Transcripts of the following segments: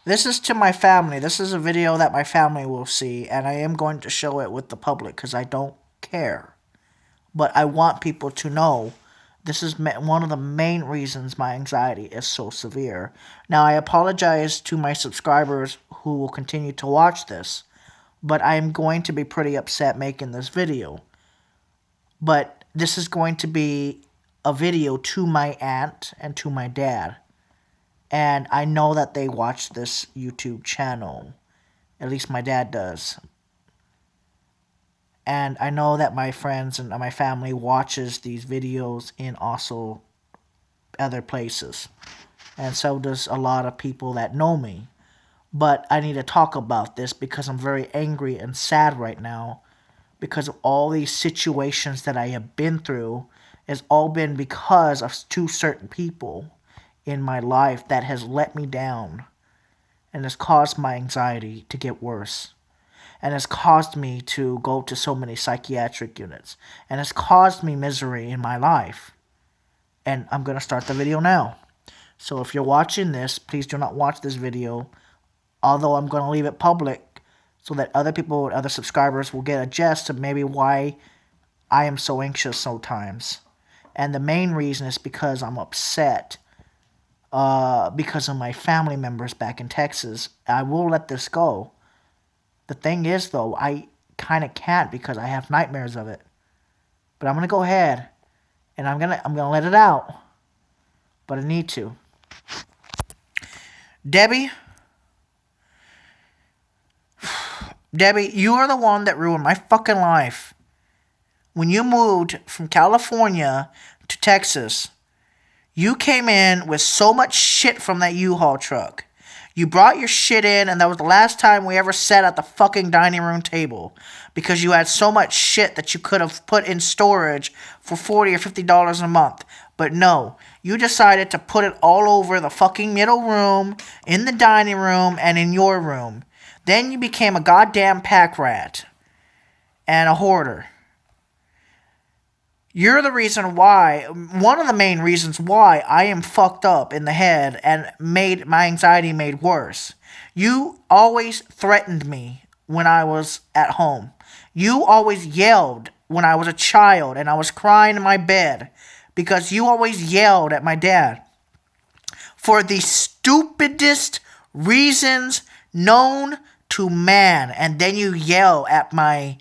This is to my family. This is a video that my family will see, and I am going to show it with the public because I don't care. But I want people to know this is one of the main reasons my anxiety is so severe. Now, I apologize to my subscribers who will continue to watch this, but I am going to be pretty upset making this video. But this is going to be a video to my aunt and to my dad. And I know that they watch this YouTube channel. At least my dad does. And I know that my friends and my family watches these videos in also other places. And so does a lot of people that know me. But I need to talk about this because I'm very angry and sad right now. Because of all these situations that I have been through. It's all been because of two certain people in my life that has let me down and has caused my anxiety to get worse and has caused me to go to so many psychiatric units and has caused me misery in my life. And I'm going to start the video now. So if you're watching this, please do not watch this video, although I'm going to leave it public so that other people, other subscribers will get a gist of maybe why I am so anxious sometimes. And the main reason is because I'm upset because of my family members back in Texas. I will let this go. The thing is, though, I kind of can't because I have nightmares of it. But I'm going to go ahead and I'm going to let it out. But I need to. Debbie, you are the one that ruined my fucking life. When you moved from California to Texas, you came in with so much shit from that U-Haul truck. You brought your shit in, and that was the last time we ever sat at the fucking dining room table. Because you had so much shit that you could have put in storage for $40 or $50 a month. But no, you decided to put it all over the fucking middle room, in the dining room, and in your room. Then you became a goddamn pack rat. And a hoarder. You're the reason why, one of the main reasons why I am fucked up in the head and made my anxiety made worse. You always threatened me when I was at home. You always yelled when I was a child and I was crying in my bed because you always yelled at my dad for the stupidest reasons known to man. And then you yell at my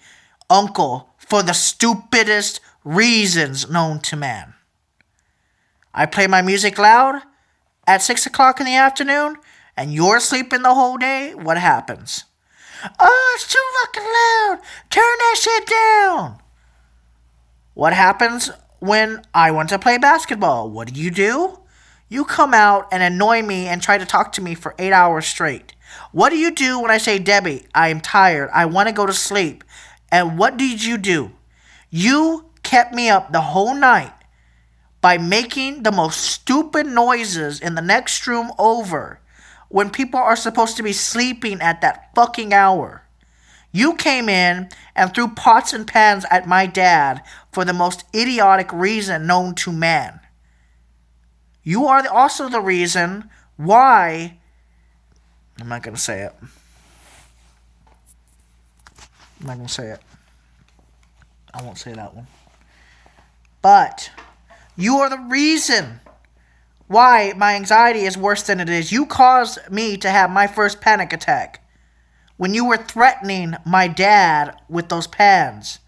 uncle for the stupidest reasons known to man. I play my music loud at 6 o'clock in the afternoon and you're sleeping the whole day. What happens? Oh, it's too fucking loud. Turn that shit down. What happens when I want to play basketball? What do? You come out and annoy me and try to talk to me for 8 hours straight. What do you do when I say, Debbie, I am tired. I want to go to sleep. And what did you do? You kept me up the whole night by making the most stupid noises in the next room over when people are supposed to be sleeping at that fucking hour. You came in and threw pots and pans at my dad for the most idiotic reason known to man. You are also the reason why... I'm not going to say it. I'm not going to say it. I won't say that one. But you are the reason why my anxiety is worse than it is. You caused me to have my first panic attack when you were threatening my dad with those pans.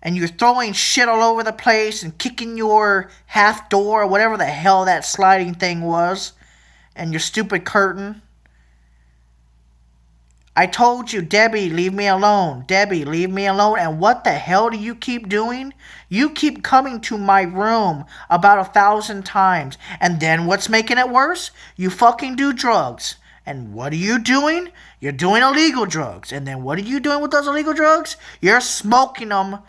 And you're throwing shit all over the place and kicking your half door or whatever the hell that sliding thing was. And your stupid curtain. I told you, Debbie, leave me alone. Debbie, leave me alone. And what the hell do you keep doing? You keep coming to my room about 1,000 times. And then what's making it worse? You fucking do drugs. And what are you doing? You're doing illegal drugs. And then what are you doing with those illegal drugs? You're smoking them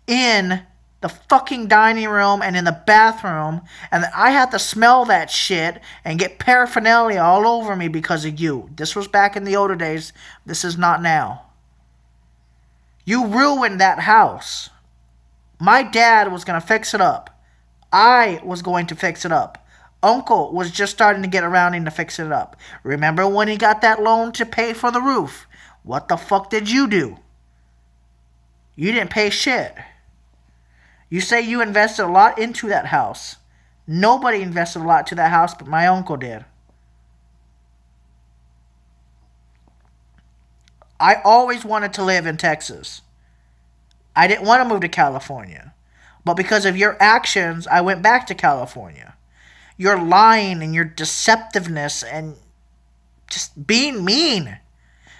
in the fucking dining room and in the bathroom, and I had to smell that shit and get paraphernalia all over me because of you. This was back in the older days. This is not now. You ruined that house. My dad was going to fix it up. I was going to fix it up. Uncle was just starting to get around into fixing it up. Remember when he got that loan to pay for the roof? What the fuck did you do? You didn't pay shit. You say you invested a lot into that house. Nobody invested a lot to that house but my uncle did. I always wanted to live in Texas. I didn't want to move to California. But because of your actions, I went back to California. Your lying and your deceptiveness and just being mean.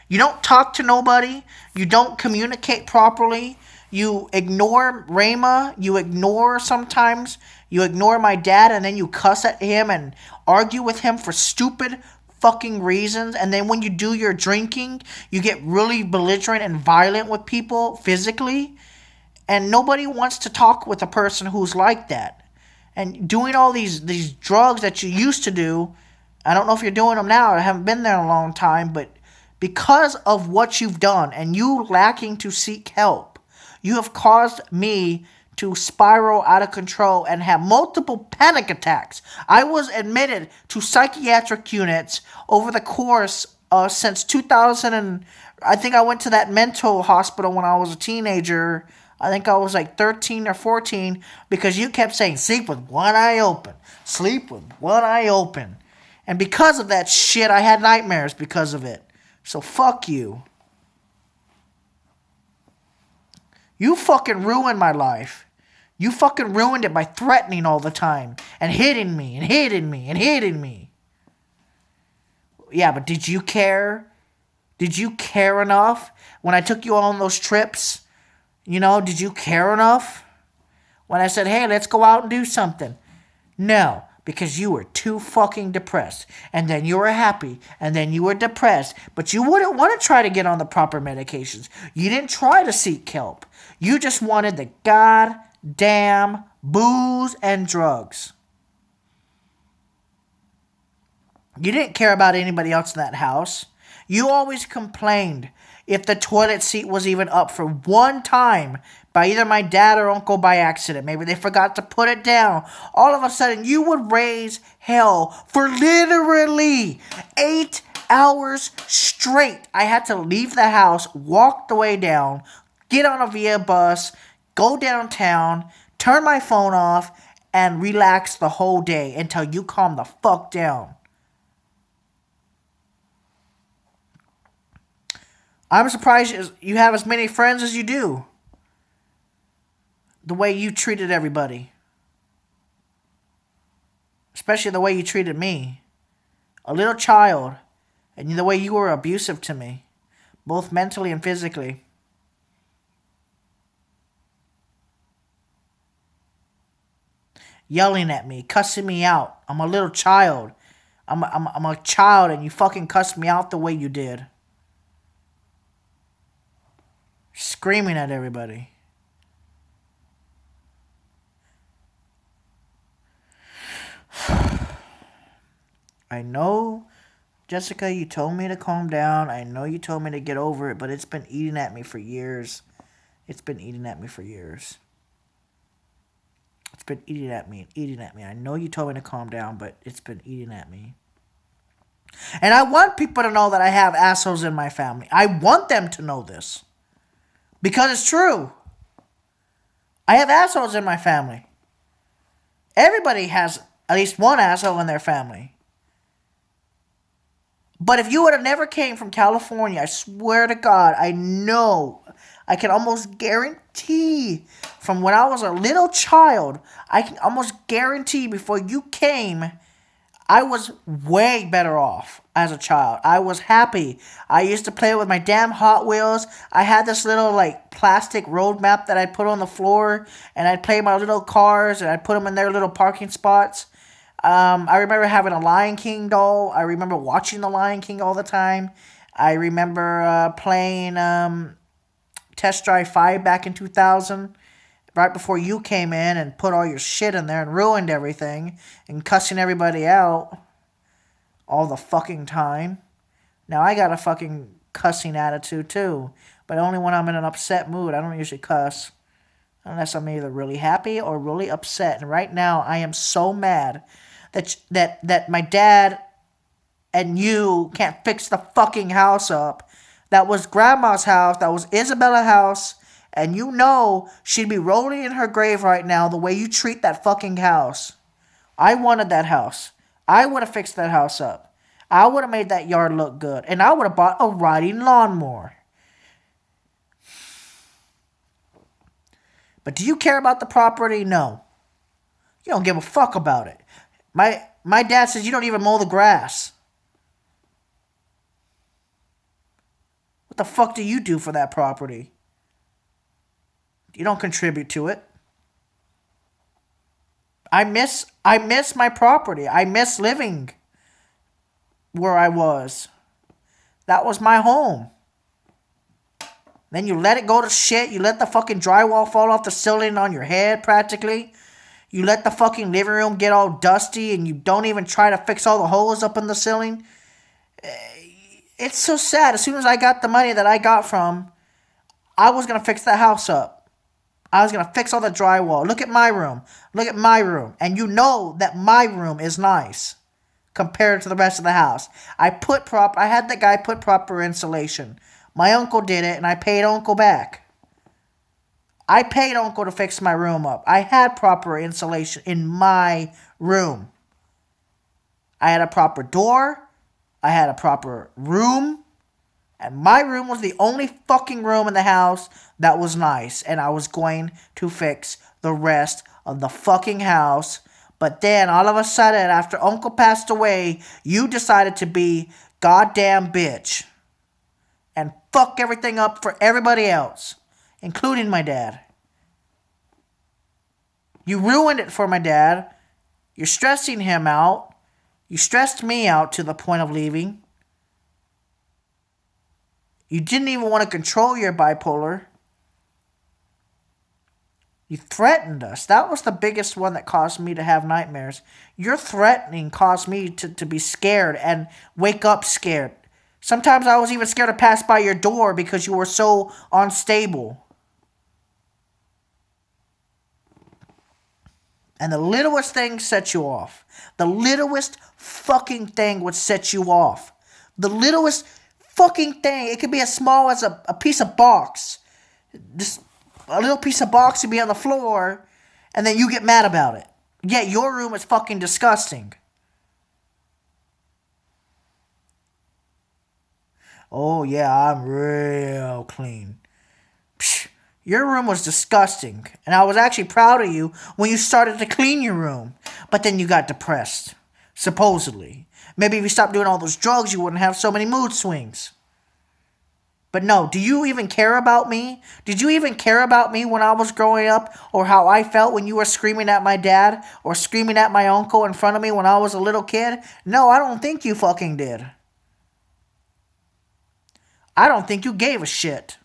You don't talk to nobody. You don't communicate properly. You ignore Rama. You ignore sometimes. You ignore my dad and then you cuss at him and argue with him for stupid fucking reasons. And then when you do your drinking, you get really belligerent and violent with people physically. And nobody wants to talk with a person who's like that. And doing all these drugs that you used to do, I don't know if you're doing them now. I haven't been there in a long time, but because of what you've done and you lacking to seek help, you have caused me to spiral out of control and have multiple panic attacks. I was admitted to psychiatric units over the course since 2000 and I think I went to that mental hospital when I was a teenager. I think I was like 13 or 14 because you kept saying, sleep with one eye open. Sleep with one eye open. And because of that shit, I had nightmares because of it. So fuck you. You fucking ruined my life. You fucking ruined it by threatening all the time. And hitting me, and hitting me, and hitting me. Yeah, but did you care? Did you care enough when I took you on those trips? You know, did you care enough? When I said, hey, let's go out and do something. No, because you were too fucking depressed. And then you were happy. And then you were depressed. But you wouldn't want to try to get on the proper medications. You didn't try to seek help. You just wanted the goddamn booze and drugs. You didn't care about anybody else in that house. You always complained if the toilet seat was even up for one time by either my dad or uncle by accident. Maybe they forgot to put it down. All of a sudden, you would raise hell for literally 8 hours straight. I had to leave the house, walk the way down, get on a VIA bus, go downtown, turn my phone off, and relax the whole day until you calm the fuck down. I'm surprised you have as many friends as you do. The way you treated everybody. Especially the way you treated me. A little child. And the way you were abusive to me. Both mentally and physically. Yelling at me. Cussing me out. I'm a little child. I'm a child and you fucking cussed me out the way you did. Screaming at everybody. I know, Jessica, you told me to calm down. I know you told me to get over it, but it's been eating at me for years. It's been eating at me for years. It's been eating at me and eating at me. I know you told me to calm down, but it's been eating at me. And I want people to know that I have assholes in my family. I want them to know this. Because it's true. I have assholes in my family. Everybody has at least one asshole in their family. But if you would have never came from California, I swear to God, I know, I can almost guarantee from when I was a little child, I can almost guarantee before you came, I was way better off as a child. I was happy. I used to play with my damn Hot Wheels. I had this little plastic road map that I'd put on the floor, and I'd play my little cars, and I'd put them in their little parking spots. I remember having a Lion King doll. I remember watching the Lion King all the time. I remember playing Test Drive 5 back in 2000. Right before you came in and put all your shit in there and ruined everything and cussing everybody out all the fucking time. Now I got a fucking cussing attitude too, but only when I'm in an upset mood. I don't usually cuss unless I'm either really happy or really upset. And right now I am so mad that my dad and you can't fix the fucking house up. That was Grandma's house. That was Isabella's house. And you know she'd be rolling in her grave right now the way you treat that fucking house. I wanted that house. I would have fixed that house up. I would have made that yard look good. And I would have bought a riding lawnmower. But do you care about the property? No. You don't give a fuck about it. My dad says you don't even mow the grass. What the fuck do you do for that property? You don't contribute to it. I miss my property. I miss living where I was. That was my home. Then you let it go to shit. You let the fucking drywall fall off the ceiling on your head practically. You let the fucking living room get all dusty and you don't even try to fix all the holes up in the ceiling. It's so sad. As soon as I got the money that I got from, I was going to fix the house up. I was going to fix all the drywall. Look at my room. Look at my room. And you know that my room is nice compared to the rest of the house. I had the guy put proper insulation. My uncle did it and I paid Uncle back. I paid Uncle to fix my room up. I had proper insulation in my room. I had a proper door. I had a proper room. And my room was the only fucking room in the house that was nice. And I was going to fix the rest of the fucking house. But then all of a sudden, after Uncle passed away, you decided to be goddamn bitch. And fuck everything up for everybody else, including my dad. You ruined it for my dad. You're stressing him out. You stressed me out to the point of leaving. You didn't even want to control your bipolar. You threatened us. That was the biggest one that caused me to have nightmares. Your threatening caused me to be scared and wake up scared. Sometimes I was even scared to pass by your door because you were so unstable. And the littlest thing set you off. The littlest fucking thing would set you off. The littlest fucking thing. It could be as small as a piece of box. Just a little piece of box would be on the floor, and then you get mad about it. Yet your room is fucking disgusting. Oh yeah, I'm real clean. Psh, your room was disgusting, and I was actually proud of you when you started to clean your room. But then you got depressed, supposedly. Maybe if you stopped doing all those drugs, you wouldn't have so many mood swings. But no, do you even care about me? Did you even care about me when I was growing up? Or how I felt when you were screaming at my dad? Or screaming at my uncle in front of me when I was a little kid? No, I don't think you fucking did. I don't think you gave a shit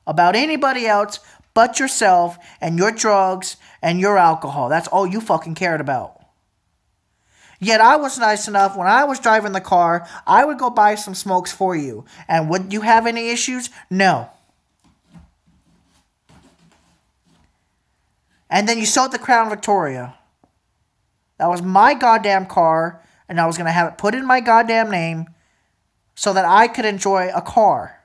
about anybody else but yourself and your drugs and your alcohol. That's all you fucking cared about. Yet I was nice enough, when I was driving the car, I would go buy some smokes for you. And would you have any issues? No. And then you sold the Crown Victoria. That was my goddamn car, and I was going to have it put in my goddamn name so that I could enjoy a car.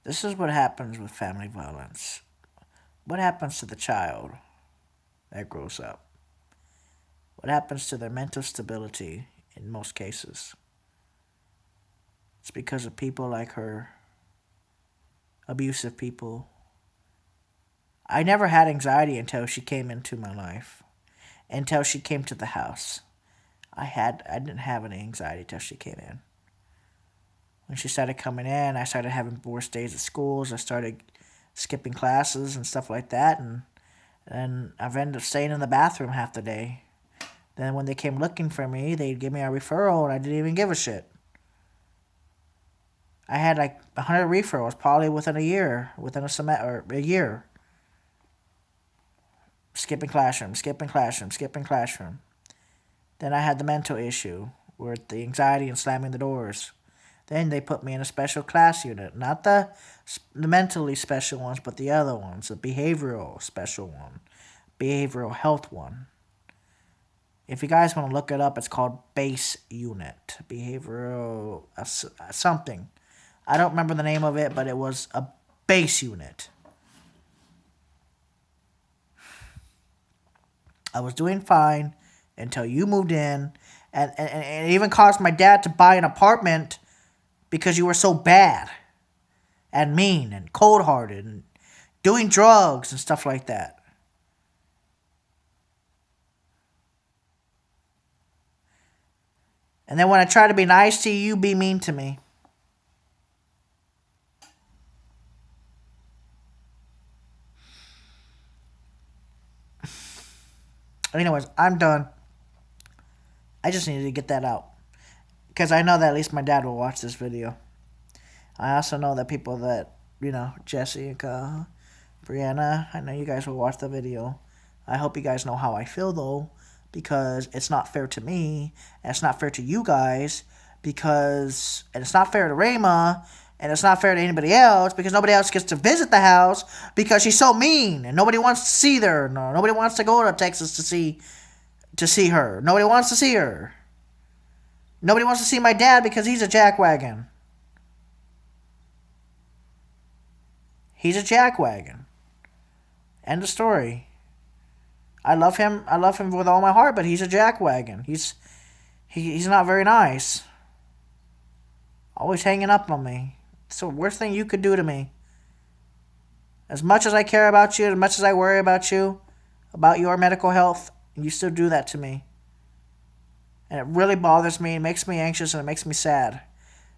This is what happens with family violence. What happens to the child that grows up? What happens to their mental stability in most cases? It's because of people like her, abusive people. I never had anxiety until she came into my life, until she came to the house. I didn't have any anxiety till she came in. When she started coming in, I started having worse days at schools. I started skipping classes and stuff like that. And And I've ended up staying in the bathroom half the day. Then when they came looking for me, they'd give me a referral, and I didn't even give a shit. I had like 100 referrals probably within a year, within a semester or a year. Skipping classroom, skipping classroom, skipping classroom. Then I had the mental issue with the anxiety and slamming the doors. Then they put me in a special class unit, not the mentally special ones, but the other ones, the behavioral special one, behavioral health one. If you guys want to look it up, it's called base unit, behavioral something. I don't remember the name of it, but it was a base unit. I was doing fine until you moved in, and it even caused my dad to buy an apartment because you were so bad and mean and cold-hearted and doing drugs and stuff like that. And then when I try to be nice to you, you be mean to me. Anyways, I'm done. I just needed to get that out. Because I know that at least my dad will watch this video. I also know that people that, Jessica, Brianna, I know you guys will watch the video. I hope you guys know how I feel, though, because it's not fair to me, and it's not fair to you guys, and it's not fair to Rayma, and it's not fair to anybody else, because nobody else gets to visit the house, because she's so mean, and nobody wants to see her. No, nobody wants to go to Texas to see her. Nobody wants to see her. Nobody wants to see my dad because he's a jackwagon. He's a jackwagon. End of story. I love him. I love him with all my heart, but he's a jackwagon. He's not very nice. Always hanging up on me. It's the worst thing you could do to me. As much as I care about you, as much as I worry about you, about your medical health, you still do that to me. And it really bothers me. It makes me anxious and it makes me sad.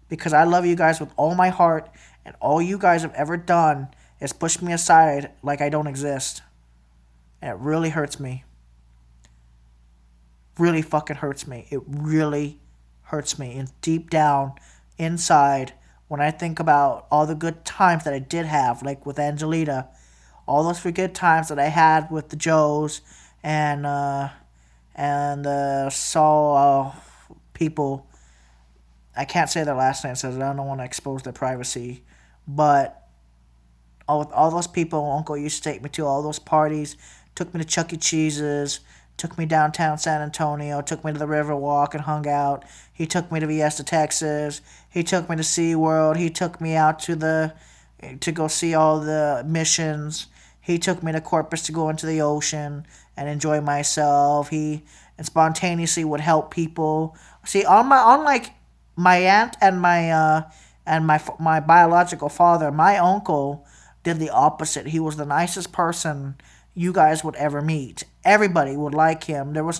Because I love you guys with all my heart, and all you guys have ever done is push me aside like I don't exist. And it really hurts me. Really fucking hurts me. It really hurts me. And deep down, inside, when I think about all the good times that I did have, like with Angelita, all those good times that I had with the Joes and Saul people. I can't say their last name, so I don't want to expose their privacy. But all those people Uncle used to take me to, all those parties, took me to Chuck E. Cheese's, took me downtown San Antonio, took me to the Riverwalk and hung out. He took me to Fiesta, Texas. He took me to SeaWorld. He took me out to go see all the missions. He took me to Corpus to go into the ocean and enjoy myself. He and spontaneously would help people. See, unlike my aunt and my biological father, my uncle did the opposite. He was the nicest person you guys would ever meet. Everybody would like him. There was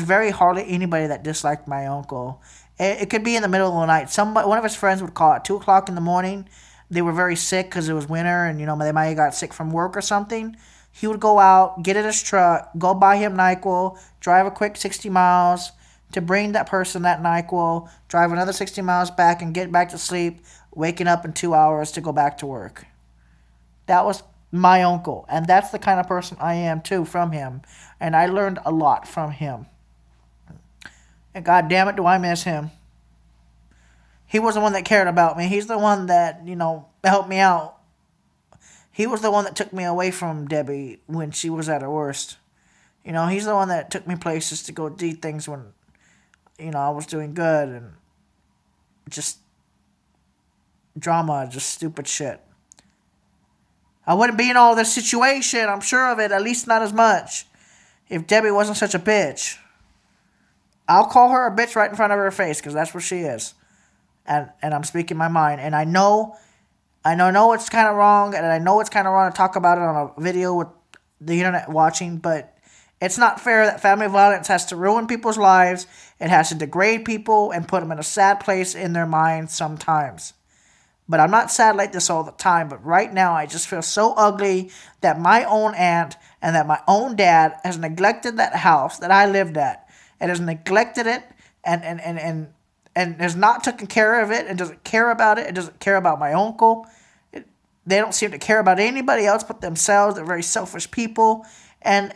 very hardly anybody that disliked my uncle. It could be in the middle of the night. One of his friends would call at 2:00 in the morning. They were very sick because it was winter, and they might have got sick from work or something. He would go out, get in his truck, go buy him NyQuil, drive a quick 60 miles to bring that person that NyQuil, drive another 60 miles back and get back to sleep, waking up in 2 hours to go back to work. That was my uncle, and that's the kind of person I am too from him, and I learned a lot from him. And god damn it, do I miss him. He was the one that cared about me. He's the one that, helped me out. He was the one that took me away from Debbie when she was at her worst. He's the one that took me places to go do things when, I was doing good, and just drama, just stupid shit. I wouldn't be in all this situation, I'm sure of it, at least not as much, if Debbie wasn't such a bitch. I'll call her a bitch right in front of her face, because that's what she is. And I'm speaking my mind. And I know it's kind of wrong, and I know it's kind of wrong to talk about it on a video with the internet watching, but it's not fair that family violence has to ruin people's lives. It has to degrade people and put them in a sad place in their minds sometimes. But I'm not sad like this all the time. But right now, I just feel so ugly that my own aunt and that my own dad has neglected that house that I lived at. And has neglected it and has not taken care of it and doesn't care about it. It doesn't care about my uncle. They don't seem to care about anybody else but themselves. They're very selfish people. And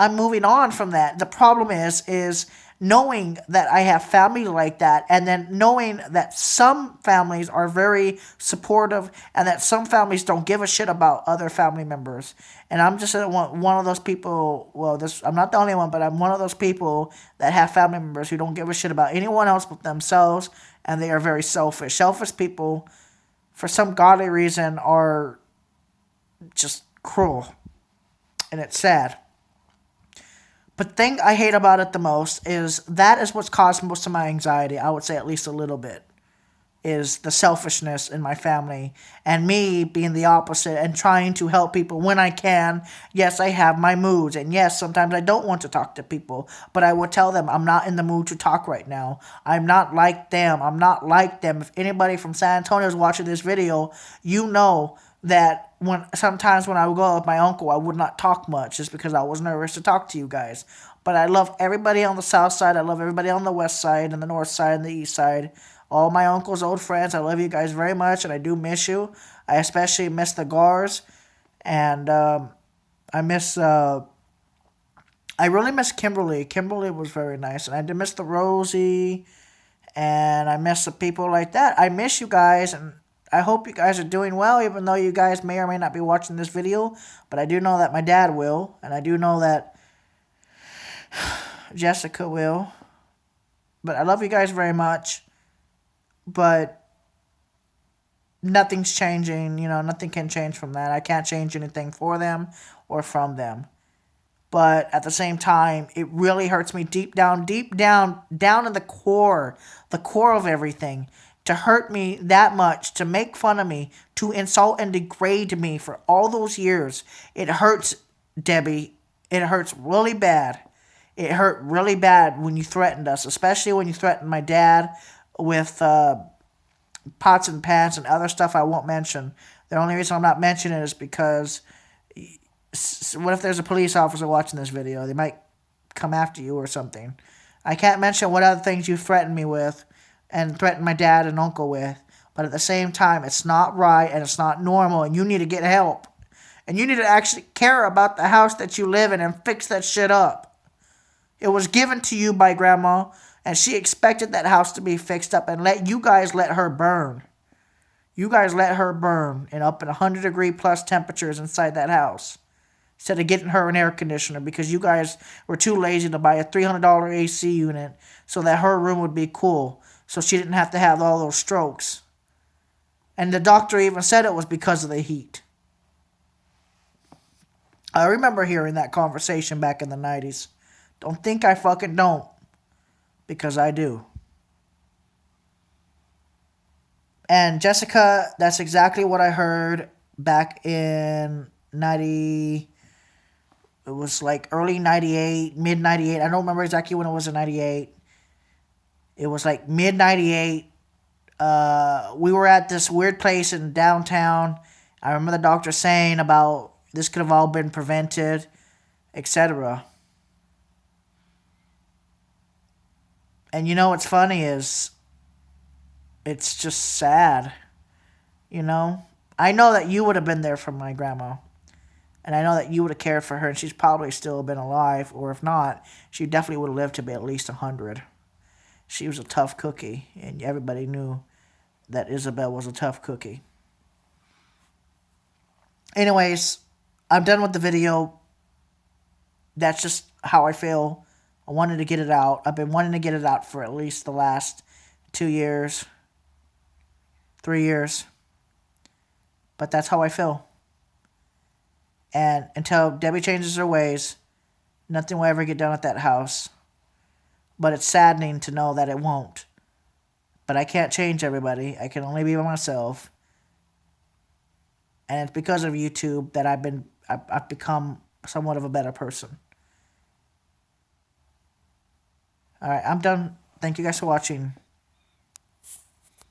I'm moving on from that. The problem is knowing that I have family like that, and then knowing that some families are very supportive and that some families don't give a shit about other family members. And I'm just one of those people. Well, I'm not the only one, but I'm one of those people that have family members who don't give a shit about anyone else but themselves, and they are very selfish. Selfish people, for some godly reason, are just cruel, and it's sad. But the thing I hate about it the most is that is what's caused most of my anxiety. I would say at least a little bit. Is the selfishness in my family and me being the opposite and trying to help people when I can. Yes, I have my moods, and yes, sometimes I don't want to talk to people, but I will tell them I'm not in the mood to talk right now. I'm not like them. I'm not like them. If anybody from San Antonio is watching this video, you know that sometimes when I would go with my uncle, I would not talk much just because I was nervous to talk to you guys. But I love everybody on the south side. I love everybody on the west side and the north side and the east side. All my uncle's old friends. I love you guys very much, and I do miss you. I especially miss the Gars, and I miss. I really miss Kimberly. Kimberly was very nice, and I did miss the Rosie, and I miss the people like that. I miss you guys, and I hope you guys are doing well, even though you guys may or may not be watching this video. But I do know that my dad will, and I do know that Jessica will. But I love you guys very much. But nothing's changing, nothing can change from that. I can't change anything for them or from them. But at the same time, it really hurts me deep down in the core of everything. To hurt me that much, to make fun of me, to insult and degrade me for all those years. It hurts, Debbie. It hurts really bad. It hurt really bad when you threatened us, especially when you threatened my dad with pots and pans and other stuff I won't mention. The only reason I'm not mentioning it is because what if there's a police officer watching this video? They might come after you or something. I can't mention what other things you threatened me with and threatened my dad and uncle with, but at the same time, it's not right and it's not normal, and you need to get help. And you need to actually care about the house that you live in and fix that shit up. It was given to you by Grandma, and she expected that house to be fixed up and you guys let her burn. You guys let her burn and up in 100-degree plus temperatures inside that house. Instead of getting her an air conditioner because you guys were too lazy to buy a $300 AC unit so that her room would be cool. So she didn't have to have all those strokes. And the doctor even said it was because of the heat. I remember hearing that conversation back in the 90s. Don't think I fucking don't. Because I do. And Jessica, that's exactly what I heard back in 90. It was like early 98, mid 98. I don't remember exactly when it was in 98. It was like mid 98. We were at this weird place in downtown. I remember the doctor saying about this could have all been prevented, etc. And what's funny is it's just sad, I know that you would have been there for my grandma. And I know that you would have cared for her, and she's probably still been alive. Or if not, she definitely would have lived to be at least 100. She was a tough cookie, and everybody knew that Isabel was a tough cookie. Anyways, I'm done with the video. That's just how I feel. I wanted to get it out. I've been wanting to get it out for at least the last 2 years, 3 years. But that's how I feel. And until Debbie changes her ways, nothing will ever get done at that house. But it's saddening to know that it won't. But I can't change everybody. I can only be myself. And it's because of YouTube that I've become somewhat of a better person. Alright, I'm done. Thank you guys for watching.